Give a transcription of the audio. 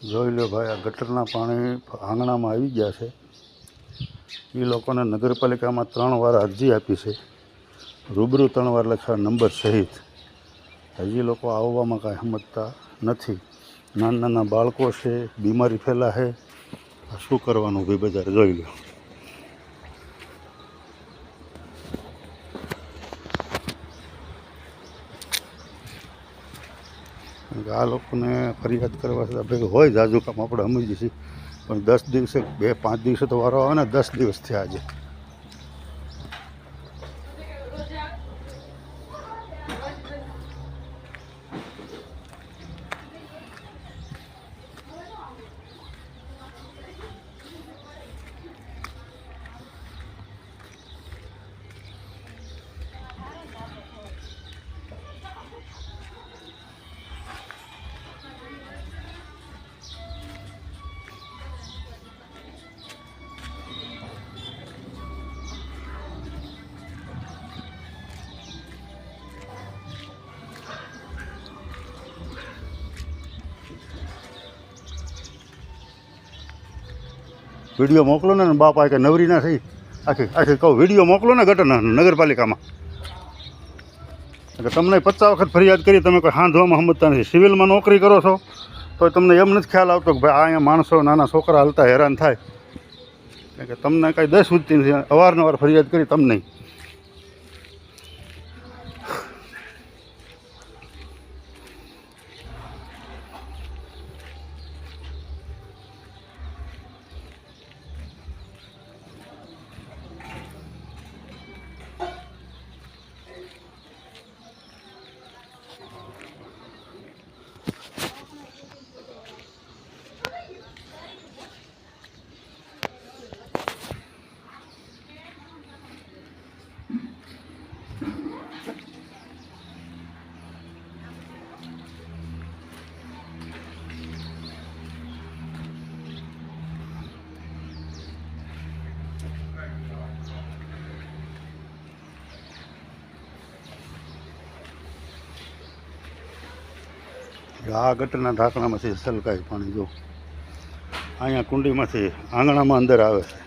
જોઈ લો ભાઈ, આ ગટરના પાણી આંગણામાં આવી ગયા છે. એ લોકોને નગરપાલિકામાં 3 વાર અરજી આપી છે, રૂબરૂ 3 વાર લખ્યા નંબર સહિત. હજી લોકો આવવામાં કાંઈ સમજતા નથી. નાના નાના બાળકો છે, બીમારી ફેલાશે. શું કરવાનું ભાઈ, બજાર જોઈ લો. આ લોકોને ફરિયાદ કરવા છતાં ભેગું હોય જાજુ કામ આપણે સમજીએ છીએ, પણ 10 દિવસે 2-5 દિવસે તો વારો આવે ને. 10 દિવસ થયા આજે. વિડીયો મોકલો ને બાપ, આ કે નવરી ના થઈ. આખી કહું વિડીયો મોકલો ને ગટરના નગરપાલિકામાં. એટલે તમને 50 વખત ફરિયાદ કરી, તમે કોઈ હાંધવામાં સમજતા નથી. સિવિલમાં નોકરી કરો છો તો તમને એમ નથી ખ્યાલ આવતો કે ભાઈ અહીંયા માણસો, નાના છોકરા હાલતા હેરાન થાય. કે તમને કાંઈ 10 સુધી નથી. અવારનવાર ફરિયાદ કરી તમને. આ ગટરના ઢાંકણામાંથી છલકાય પાણી. જો અહીંયા કુંડીમાંથી આંગણામાં અંદર આવે છે.